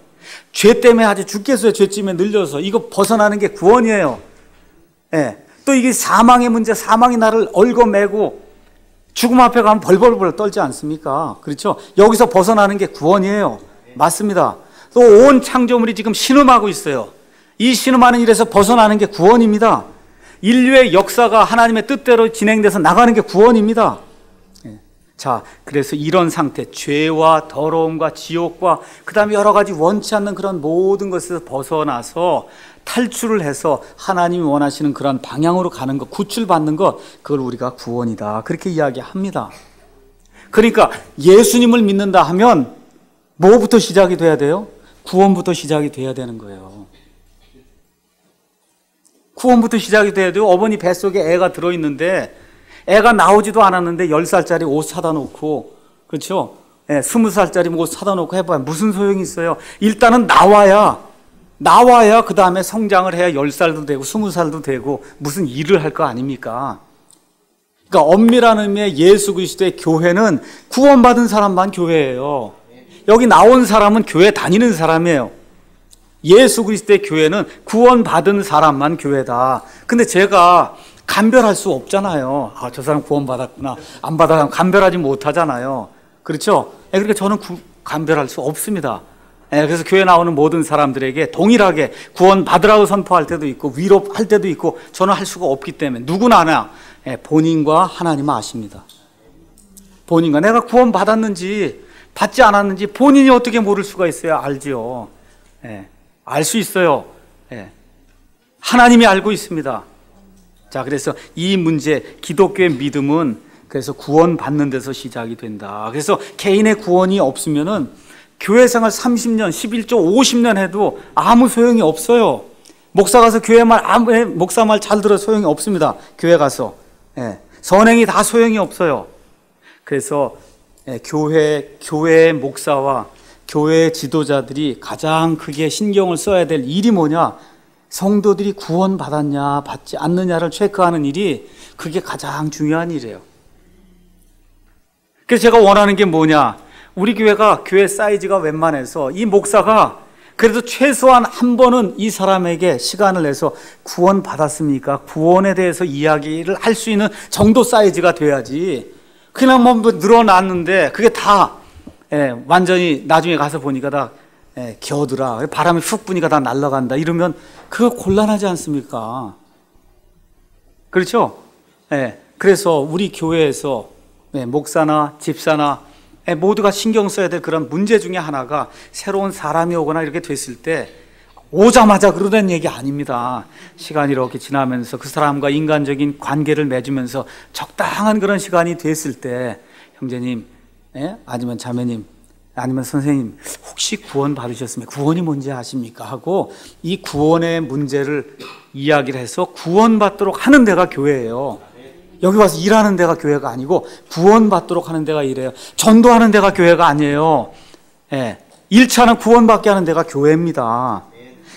죄 때문에 아주 죽겠어요. 죄짐에 늘려서 이거 벗어나는 게 구원이에요. 예. 또 이게 사망의 문제, 사망이 나를 얽어매고 죽음 앞에 가면 벌벌벌 떨지 않습니까? 그렇죠? 여기서 벗어나는 게 구원이에요. 맞습니다. 또 온 창조물이 지금 신음하고 있어요. 이 신음하는 일에서 벗어나는 게 구원입니다. 인류의 역사가 하나님의 뜻대로 진행돼서 나가는 게 구원입니다. 자, 그래서 이런 상태, 죄와 더러움과 지옥과 그 다음에 여러 가지 원치 않는 그런 모든 것에서 벗어나서 탈출을 해서 하나님이 원하시는 그런 방향으로 가는 것, 구출받는 것, 그걸 우리가 구원이다 그렇게 이야기합니다. 그러니까 예수님을 믿는다 하면 뭐부터 시작이 돼야 돼요? 구원부터 시작이 돼야 되는 거예요. 구원부터 시작이 돼야 돼요. 어머니 뱃속에 애가 들어있는데 애가 나오지도 않았는데 10살짜리 옷 사다 놓고, 그렇죠? 20살짜리 옷 사다 놓고 해봐야 무슨 소용이 있어요? 일단은 나와야 그 다음에 성장을 해야 10살도 되고 20살도 되고 무슨 일을 할 거 아닙니까? 그러니까 엄밀한 의미의 예수 그리스도의 교회는 구원받은 사람만 교회예요. 여기 나온 사람은 교회 다니는 사람이에요. 예수 그리스도의 교회는 구원받은 사람만 교회다. 근데 제가 감별할 수 없잖아요. 저 사람 구원받았구나, 안 받았구나, 감별하지 못하잖아요. 그렇죠? 그러니까 저는 감별할 수 없습니다. 그래서 교회 나오는 모든 사람들에게 동일하게 구원받으라고 선포할 때도 있고 위로할 때도 있고 저는 할 수가 없기 때문에 누구나 하나 본인과 하나님은 아십니다. 본인과 내가 구원받았는지 받지 않았는지 본인이 어떻게 모를 수가 있어요? 알지요. 알 수 있어요. 하나님이 알고 있습니다. 자, 그래서 이 문제, 기독교의 믿음은 그래서 구원받는 데서 시작이 된다. 그래서 개인의 구원이 없으면은 교회 생활 30년, 11조, 50년 해도 아무 소용이 없어요. 목사 가서 목사 말 잘 들어 소용이 없습니다. 교회 가서. 선행이 다 소용이 없어요. 그래서 교회 목사와 교회 지도자들이 가장 크게 신경을 써야 될 일이 뭐냐? 성도들이 구원받았냐 받지 않느냐를 체크하는 일이 그게 가장 중요한 일이에요. 그래서 제가 원하는 게 뭐냐? 우리 교회가 교회 사이즈가 웬만해서 이 목사가 그래도 최소한 한 번은 이 사람에게 시간을 내서 구원받았습니까? 구원에 대해서 이야기를 할 수 있는 정도 사이즈가 돼야지. 그냥 뭐 늘어났는데 그게 다 완전히 나중에 가서 보니까 다 겨드라, 바람이 훅 부니까 다 날아간다 이러면 그거 곤란하지 않습니까? 그렇죠? 그래서 우리 교회에서 목사나 집사나 모두가 신경 써야 될 그런 문제 중에 하나가 새로운 사람이 오거나 이렇게 됐을 때 오자마자 그러는 얘기 아닙니다. 시간이 이렇게 지나면서 그 사람과 인간적인 관계를 맺으면서 적당한 그런 시간이 됐을 때 형제님, 아니면 자매님, 아니면 선생님, 혹시 구원 받으셨습니까? 구원이 뭔지 아십니까? 하고 이 구원의 문제를 이야기를 해서 구원받도록 하는 데가 교회예요. 여기 와서 일하는 데가 교회가 아니고 구원받도록 하는 데가 이래요. 전도하는 데가 교회가 아니에요. 1차는 구원받게 하는 데가 교회입니다.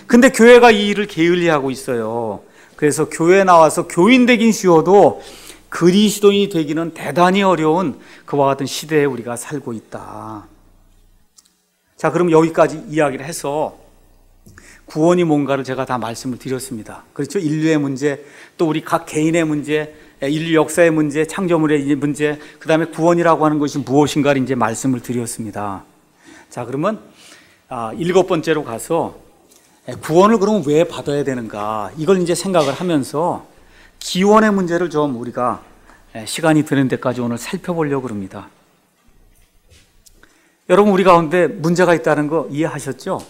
근데 교회가 이 일을 게을리하고 있어요. 그래서 교회에 나와서 교인 되긴 쉬워도 그리스도인이 되기는 대단히 어려운 그와 같은 시대에 우리가 살고 있다. 자, 그럼 여기까지 이야기를 해서 구원이 뭔가를 제가 다 말씀을 드렸습니다. 그렇죠? 인류의 문제, 또 우리 각 개인의 문제, 인류 역사의 문제, 창조물의 문제, 그 다음에 구원이라고 하는 것이 무엇인가를 이제 말씀을 드렸습니다. 자, 그러면 7번째로 가서 구원을 그러면 왜 받아야 되는가, 이걸 이제 생각을 하면서 기원의 문제를 좀 우리가 시간이 되는 데까지 오늘 살펴보려고 합니다. 여러분, 우리 가운데 문제가 있다는 거 이해하셨죠?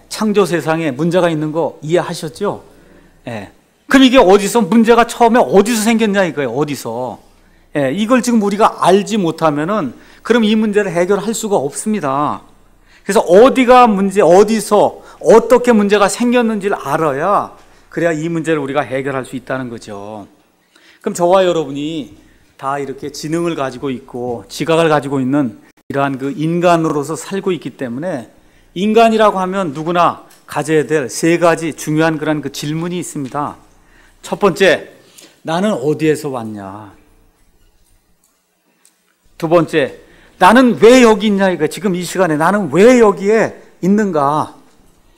창조 세상에 문제가 있는 거 이해하셨죠? 그럼 이게 어디서, 문제가 처음에 어디서 생겼냐 이거예요. 어디서. 이걸 지금 우리가 알지 못하면은 그럼 이 문제를 해결할 수가 없습니다. 그래서 어디가 문제, 어디서 어떻게 문제가 생겼는지를 알아야, 그래야 이 문제를 우리가 해결할 수 있다는 거죠. 그럼 저와 여러분이 다 이렇게 지능을 가지고 있고 지각을 가지고 있는 이러한 그 인간으로서 살고 있기 때문에 인간이라고 하면 누구나 가져야 될 3가지 중요한 그런 그 질문이 있습니다. 첫 번째, 나는 어디에서 왔냐? 두 번째, 나는 왜 여기 있냐? 이거 지금 이 시간에 나는 왜 여기에 있는가?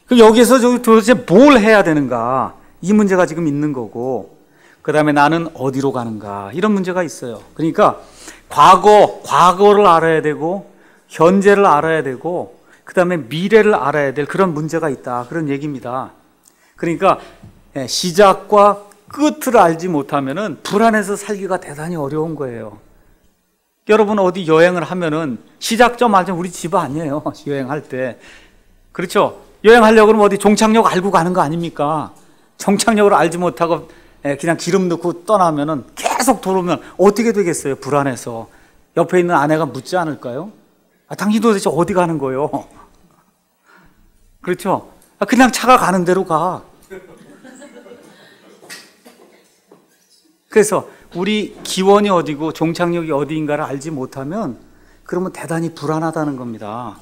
그럼 여기에서 도대체 뭘 해야 되는가? 이 문제가 지금 있는 거고, 그 다음에 나는 어디로 가는가? 이런 문제가 있어요. 그러니까 과거를 알아야 되고, 현재를 알아야 되고, 그 다음에 미래를 알아야 될 그런 문제가 있다, 그런 얘기입니다. 그러니까 시작과 끝을 알지 못하면은 불안해서 살기가 대단히 어려운 거예요. 여러분, 어디 여행을 하면은 시작점 알죠? 우리 집 아니에요. 여행할 때. 그렇죠? 여행하려고 그러면 어디 종착역 알고 가는 거 아닙니까? 종착역을 알지 못하고 그냥 기름 넣고 떠나면은 계속 돌아오면 어떻게 되겠어요? 불안해서. 옆에 있는 아내가 묻지 않을까요? 당신 도대체 어디 가는 거예요? 그렇죠? 그냥 차가 가는 대로 가. 그래서 우리 기원이 어디고 종착역이 어디인가를 알지 못하면 그러면 대단히 불안하다는 겁니다.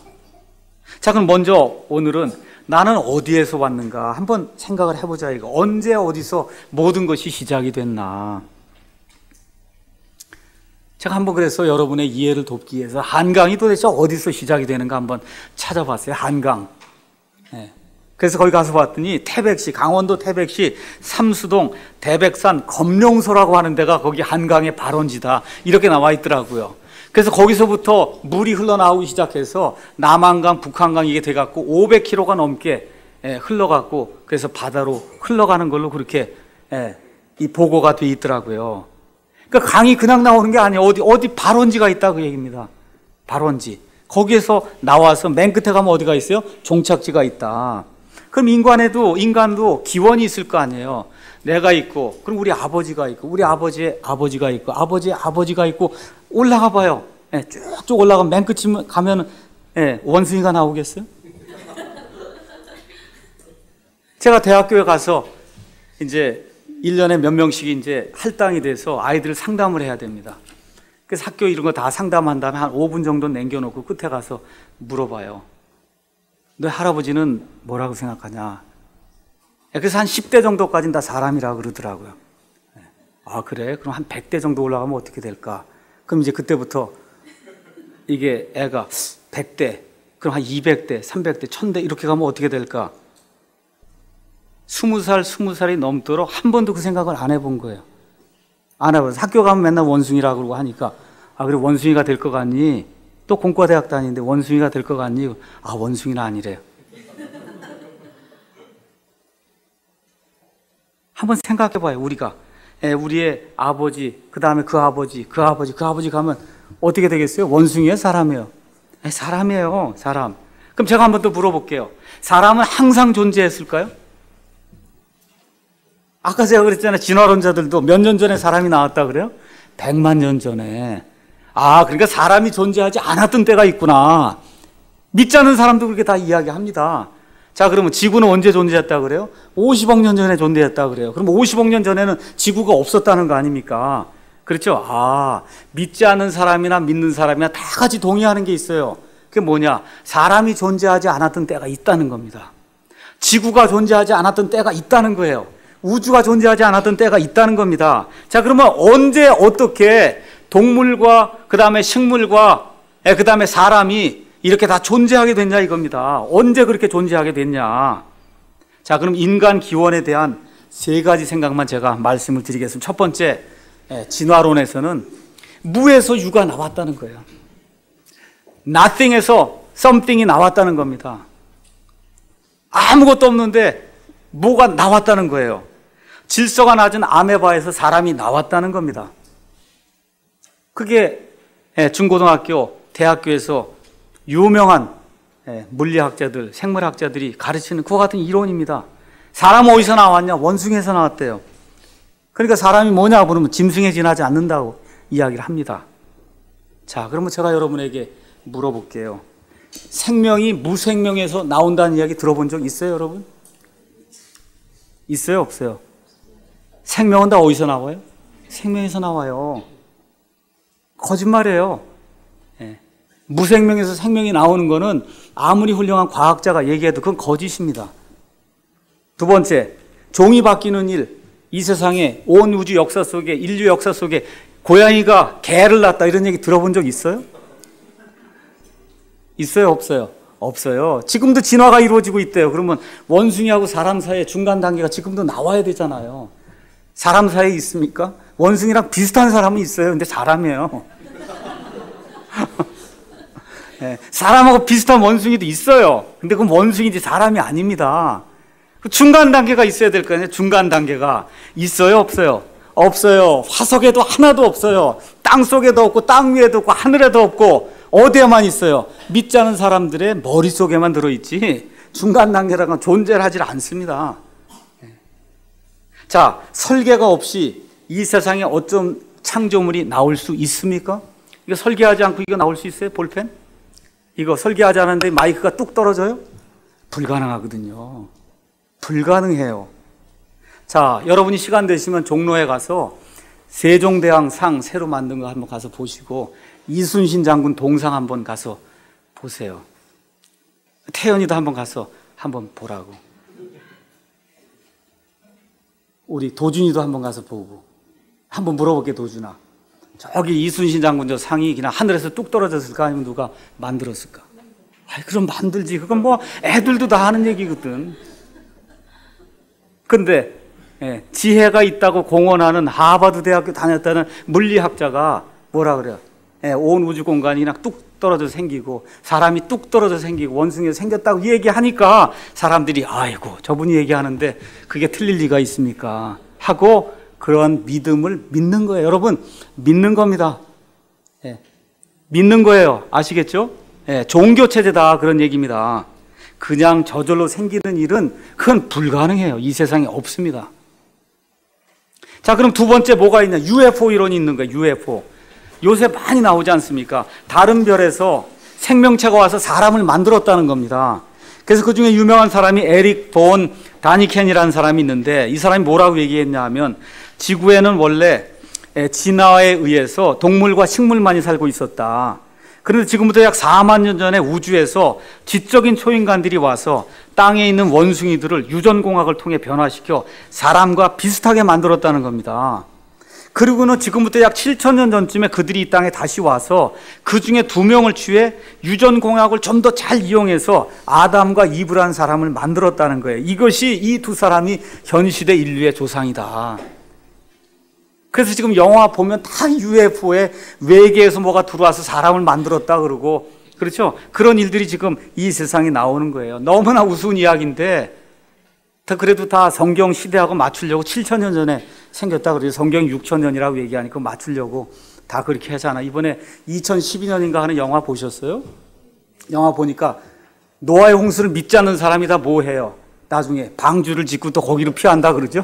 자, 그럼 먼저 오늘은 나는 어디에서 왔는가 한번 생각을 해보자. 이거 언제 어디서 모든 것이 시작이 됐나. 제가 한번 그래서 여러분의 이해를 돕기 위해서 한강이 도대체 어디서 시작이 되는가 한번 찾아봤어요. 한강. 그래서 거기 가서 봤더니 태백시, 강원도 태백시 삼수동 대백산 검룡소라고 하는 데가 거기 한강의 발원지다, 이렇게 나와 있더라고요. 그래서 거기서부터 물이 흘러나오기 시작해서 남한강, 북한강 이게 돼갖고 500km가 넘게 흘러갖고 그래서 바다로 흘러가는 걸로 그렇게 이 보고가 돼 있더라고요. 그러니까 강이 그냥 나오는 게 아니에요. 어디 발원지가 있다, 그 얘기입니다. 발원지. 거기에서 나와서 맨 끝에 가면 어디가 있어요? 종착지가 있다. 그럼 인간도 기원이 있을 거 아니에요. 내가 있고, 그럼 우리 아버지가 있고, 우리 아버지의 아버지가 있고, 아버지의 아버지가 있고, 올라가 봐요. 쭉쭉 올라가면 맨 끝에 가면 원숭이가 나오겠어요? 제가 대학교에 가서 이제 1년에 몇 명씩 이제 할당이 돼서 아이들 상담을 해야 됩니다. 그래서 학교 이런 거 다 상담한 다음에 한 5분 정도 남겨놓고 끝에 가서 물어봐요. 너 할아버지는 뭐라고 생각하냐? 그래서 한 10대 정도까지는 다 사람이라고 그러더라고요. 아, 그래? 그럼 한 100대 정도 올라가면 어떻게 될까? 그럼 이제 그때부터 이게 애가 100대, 그럼 한 200대, 300대, 1000대 이렇게 가면 어떻게 될까? 20살이 넘도록 한 번도 그 생각을 안 해본 거예요. 안 해봐서 학교 가면 맨날 원숭이라고 그러고 하니까, 아, 그래, 원숭이가 될 것 같니? 또 공과대학 다니는데 원숭이가 될 것 같니? 아, 원숭이는 아니래요. 한번 생각해 봐요. 우리가 우리의 아버지, 그 다음에 그 아버지, 그 아버지, 그 아버지 가면 어떻게 되겠어요? 원숭이에요? 사람이에요? 사람이에요, 사람. 그럼 제가 한번 또 물어볼게요. 사람은 항상 존재했을까요? 아까 제가 그랬잖아요. 진화론자들도 몇 년 전에 사람이 나왔다 그래요? 100만 년 전에. 그러니까 사람이 존재하지 않았던 때가 있구나. 믿지 않는 사람도 그렇게 다 이야기합니다. 자, 그러면 지구는 언제 존재했다 그래요? 50억 년 전에 존재했다 그래요. 그럼 50억 년 전에는 지구가 없었다는 거 아닙니까? 그렇죠? 믿지 않는 사람이나 믿는 사람이나 다 같이 동의하는 게 있어요. 그게 뭐냐? 사람이 존재하지 않았던 때가 있다는 겁니다. 지구가 존재하지 않았던 때가 있다는 거예요. 우주가 존재하지 않았던 때가 있다는 겁니다. 자, 그러면 언제 어떻게 동물과 그 다음에 식물과 그 다음에 사람이 이렇게 다 존재하게 됐냐 이겁니다. 언제 그렇게 존재하게 됐냐. 자, 그럼 인간 기원에 대한 세 가지 생각만 제가 말씀을 드리겠습니다. 첫 번째, 진화론에서는 무에서 유가 나왔다는 거예요. nothing에서 something이 나왔다는 겁니다. 아무것도 없는데 뭐가 나왔다는 거예요. 질서가 낮은 아메바에서 사람이 나왔다는 겁니다. 그게 중고등학교, 대학교에서 유명한 물리학자들, 생물학자들이 가르치는 그와 같은 이론입니다. 사람은 어디서 나왔냐? 원숭이에서 나왔대요. 그러니까 사람이 뭐냐 물으면 짐승에 지나지 않는다고 이야기를 합니다. 자, 그러면 제가 여러분에게 물어볼게요. 생명이 무생명에서 나온다는 이야기 들어본 적 있어요, 여러분? 있어요, 없어요? 생명은 다 어디서 나와요? 생명에서 나와요. 거짓말이에요. 무생명에서 생명이 나오는 거는 아무리 훌륭한 과학자가 얘기해도 그건 거짓입니다. 두 번째, 종이 바뀌는 일. 이 세상에 온 우주 역사 속에, 인류 역사 속에 고양이가 개를 낳았다 이런 얘기 들어본 적 있어요? 있어요, 없어요? 없어요. 지금도 진화가 이루어지고 있대요. 그러면 원숭이하고 사람 사이의 중간 단계가 지금도 나와야 되잖아요. 사람 사이에 있습니까? 원숭이랑 비슷한 사람은 있어요. 근데 사람이에요. 사람하고 비슷한 원숭이도 있어요. 근데 그건 원숭이지 사람이 아닙니다. 중간 단계가 있어야 될 거 아니에요. 중간 단계가 있어요, 없어요? 없어요. 화석에도 하나도 없어요. 땅 속에도 없고 땅 위에도 없고 하늘에도 없고 어디에만 있어요? 믿지 않은 사람들의 머릿속에만 들어있지 중간 단계라는 건 존재를 하질 않습니다. 자, 설계가 없이 이 세상에 어쩜 창조물이 나올 수 있습니까? 이거 설계하지 않고 이거 나올 수 있어요? 볼펜? 이거 설계하지 않았는데 마이크가 뚝 떨어져요? 불가능하거든요. 불가능해요. 자, 여러분이 시간 되시면 종로에 가서 세종대왕 상 새로 만든 거 한번 가서 보시고 이순신 장군 동상 한번 가서 보세요. 태연이도 한번 가서 한번 보라고. 우리 도준이도 한번 가서 보고 한번 물어볼게. 도준아, 저기 이순신 장군 저 상이 그냥 하늘에서 뚝 떨어졌을까 아니면 누가 만들었을까? 그럼 만들지. 그건 뭐 애들도 다 하는 얘기거든. 근데 지혜가 있다고 공언하는 하버드 대학교 다녔다는 물리학자가 뭐라 그래요? 온 우주 공간이 그냥 뚝 떨어져 생기고 사람이 뚝 떨어져 생기고 원숭이가 생겼다고 얘기하니까 사람들이 아이고 저분이 얘기하는데 그게 틀릴 리가 있습니까? 하고 그런 믿음을 믿는 거예요. 여러분, 믿는 겁니다. 믿는 거예요. 아시겠죠? 종교체제다 그런 얘기입니다. 그냥 저절로 생기는 일은 그건 불가능해요. 이 세상에 없습니다. 자, 그럼 두 번째 뭐가 있냐? UFO 이론이 있는 거예요. UFO. 요새 많이 나오지 않습니까? 다른 별에서 생명체가 와서 사람을 만들었다는 겁니다. 그래서 그 중에 유명한 사람이 에릭 본 다니켄이라는 사람이 있는데 이 사람이 뭐라고 얘기했냐 하면 지구에는 원래 진화에 의해서 동물과 식물만이 살고 있었다. 그런데 지금부터 약 4만 년 전에 우주에서 지적인 초인간들이 와서 땅에 있는 원숭이들을 유전공학을 통해 변화시켜 사람과 비슷하게 만들었다는 겁니다. 그리고는 지금부터 약 7천 년 전쯤에 그들이 이 땅에 다시 와서 그 중에 2명을 취해 유전공학을 좀 더 잘 이용해서 아담과 이브라는 사람을 만들었다는 거예요. 이것이 이 두 사람이 현 시대 인류의 조상이다. 그래서 지금 영화 보면 다 UFO에 외계에서 뭐가 들어와서 사람을 만들었다 그러고, 그렇죠? 그런 일들이 지금 이 세상에 나오는 거예요. 너무나 우스운 이야기인데 그래도 다 성경 시대하고 맞추려고 7,000년 전에 생겼다 그래요. 성경 6,000년이라고 얘기하니까 맞추려고 다 그렇게 하잖아. 이번에 2012년인가 하는 영화 보셨어요? 영화 보니까 노아의 홍수를 믿지 않는 사람이 다 뭐 해요? 나중에 방주를 짓고 또 거기로 피한다 그러죠?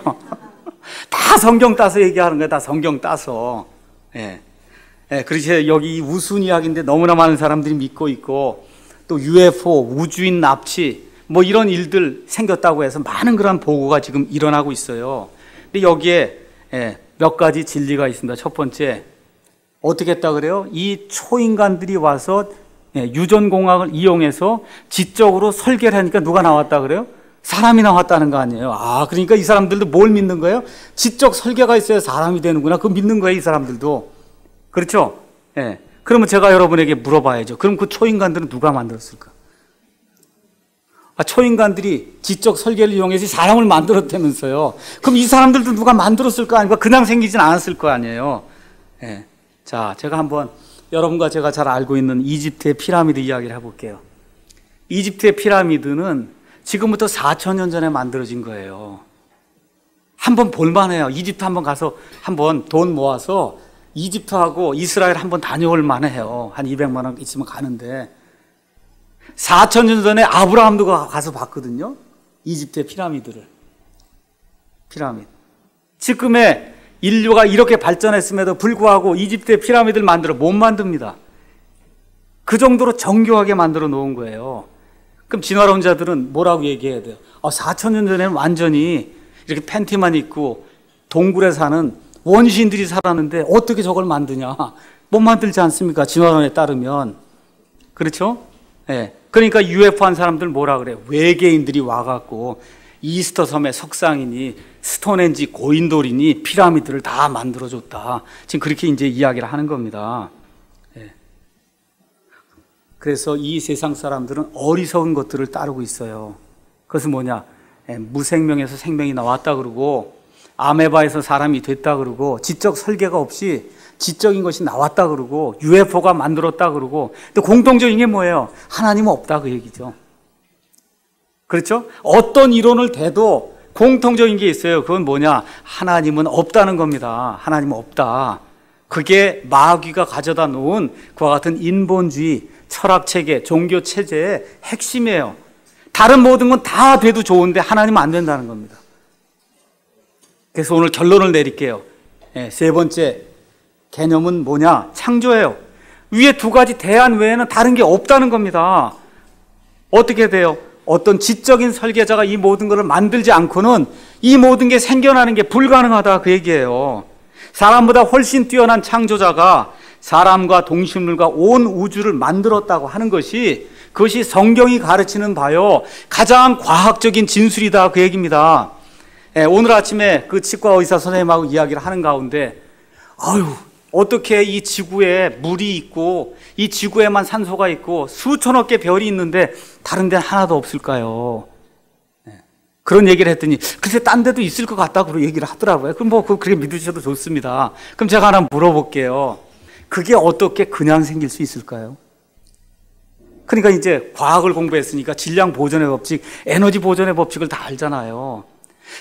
다 성경 따서 얘기하는 거야. 다 성경 따서. 예. 예, 그래서 여기 우스운 이야기인데 너무나 많은 사람들이 믿고 있고, 또 UFO, 우주인 납치, 뭐 이런 일들 생겼다고 해서 많은 그런 보고가 지금 일어나고 있어요. 근데 여기에 몇 가지 진리가 있습니다. 첫 번째, 어떻게 했다 그래요? 이 초인간들이 와서 유전공학을 이용해서 지적으로 설계를 하니까 누가 나왔다 그래요? 사람이 나왔다는 거 아니에요. 아, 그러니까 이 사람들도 뭘 믿는 거예요? 지적 설계가 있어야 사람이 되는구나. 그거 믿는 거예요, 이 사람들도. 그렇죠? 예. 그러면 제가 여러분에게 물어봐야죠. 그럼 그 초인간들은 누가 만들었을까? 초인간들이 지적 설계를 이용해서 사람을 만들었다면서요. 그럼 이 사람들도 누가 만들었을 거 아니고 그냥 생기진 않았을 거 아니에요. 예. 자, 제가 한번 여러분과 제가 잘 알고 있는 이집트의 피라미드 이야기를 해볼게요. 이집트의 피라미드는 지금부터 4,000년 전에 만들어진 거예요. 한번 볼만해요. 이집트 한번 가서 한번 돈 모아서 이집트하고 이스라엘 한번 다녀올 만해요. 한 200만 원 있으면 가는데 4,000년 전에 아브라함도 가서 봤거든요. 이집트의 피라미드를. 피라미드. 지금의 인류가 이렇게 발전했음에도 불구하고 이집트의 피라미드를 만들어 못 만듭니다. 그 정도로 정교하게 만들어 놓은 거예요. 그럼 진화론 자들은 뭐라고 얘기해야 돼요? 4,000년 전에는 완전히 이렇게 팬티만 입고 동굴에 사는 원시인들이 살았는데 어떻게 저걸 만드냐? 못 만들지 않습니까? 진화론에 따르면. 그렇죠? 예. 그러니까 UFO 한 사람들 뭐라 그래요? 외계인들이 와갖고 이스터 섬의 석상이니 스톤헨지 고인돌이니 피라미드를 다 만들어줬다. 지금 그렇게 이제 이야기를 하는 겁니다. 예. 그래서 이 세상 사람들은 어리석은 것들을 따르고 있어요. 그것은 뭐냐? 무생명에서 생명이 나왔다 그러고 아메바에서 사람이 됐다 그러고 지적 설계가 없이 지적인 것이 나왔다 그러고 UFO가 만들었다 그러고, 또 공통적인 게 뭐예요? 하나님은 없다 그 얘기죠. 그렇죠? 어떤 이론을 대도 공통적인 게 있어요. 그건 뭐냐? 하나님은 없다는 겁니다. 하나님은 없다. 그게 마귀가 가져다 놓은 그와 같은 인본주의, 철학체계, 종교체제의 핵심이에요. 다른 모든 건 다 돼도 좋은데 하나님은 안 된다는 겁니다. 그래서 오늘 결론을 내릴게요. 세 번째 개념은 뭐냐? 창조예요. 위에 두 가지 대안 외에는 다른 게 없다는 겁니다. 어떻게 돼요? 어떤 지적인 설계자가 이 모든 것을 만들지 않고는 이 모든 게 생겨나는 게 불가능하다 그 얘기예요. 사람보다 훨씬 뛰어난 창조자가 사람과 동식물과 온 우주를 만들었다고 하는 것이, 그것이 성경이 가르치는 바요 가장 과학적인 진술이다 그 얘기입니다. 오늘 아침에 그 치과 의사 선생님하고 이야기를 하는 가운데, 어떻게 이 지구에 물이 있고 이 지구에만 산소가 있고 수천억 개 별이 있는데 다른 데는 하나도 없을까요? 그런 얘기를 했더니 글쎄 딴 데도 있을 것 같다고 얘기를 하더라고요. 그럼 그렇게 믿으셔도 좋습니다. 그럼 제가 하나 물어볼게요. 그게 어떻게 그냥 생길 수 있을까요? 그러니까 이제 과학을 공부했으니까 질량 보존의 법칙, 에너지 보존의 법칙을 다 알잖아요.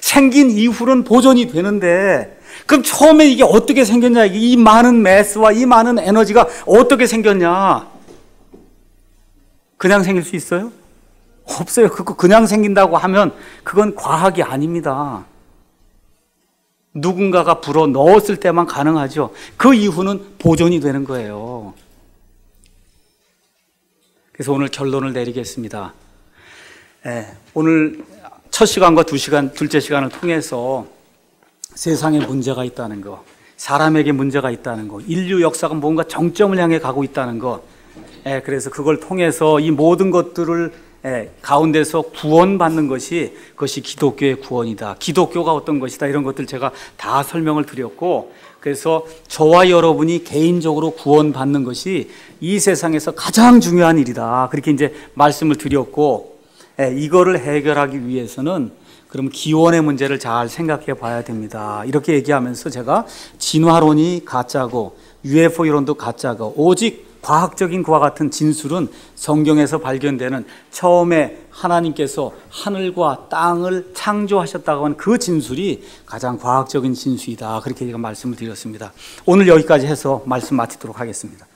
생긴 이후로는 보존이 되는데, 그럼 처음에 이게 어떻게 생겼냐? 이 많은 매스와 이 많은 에너지가 어떻게 생겼냐? 그냥 생길 수 있어요? 없어요. 그거 그냥 생긴다고 하면 그건 과학이 아닙니다. 누군가가 불어 넣었을 때만 가능하죠. 그 이후는 보존이 되는 거예요. 그래서 오늘 결론을 내리겠습니다. 오늘 첫 시간과 둘째 시간을 통해서 세상에 문제가 있다는 거, 사람에게 문제가 있다는 거, 인류 역사가 뭔가 정점을 향해 가고 있다는 거, 그래서 그걸 통해서 이 모든 것들을 가운데서 구원받는 것이, 그것이 기독교의 구원이다. 기독교가 어떤 것이다. 이런 것들 제가 다 설명을 드렸고, 그래서 저와 여러분이 개인적으로 구원받는 것이 이 세상에서 가장 중요한 일이다. 그렇게 이제 말씀을 드렸고, 이거를 해결하기 위해서는 그럼 기원의 문제를 잘 생각해 봐야 됩니다. 이렇게 얘기하면서 제가 진화론이 가짜고 UFO 이론도 가짜고 오직 과학적인 그와 같은 진술은 성경에서 발견되는 처음에 하나님께서 하늘과 땅을 창조하셨다고 하는 그 진술이 가장 과학적인 진술이다. 그렇게 제가 말씀을 드렸습니다. 오늘 여기까지 해서 말씀 마치도록 하겠습니다.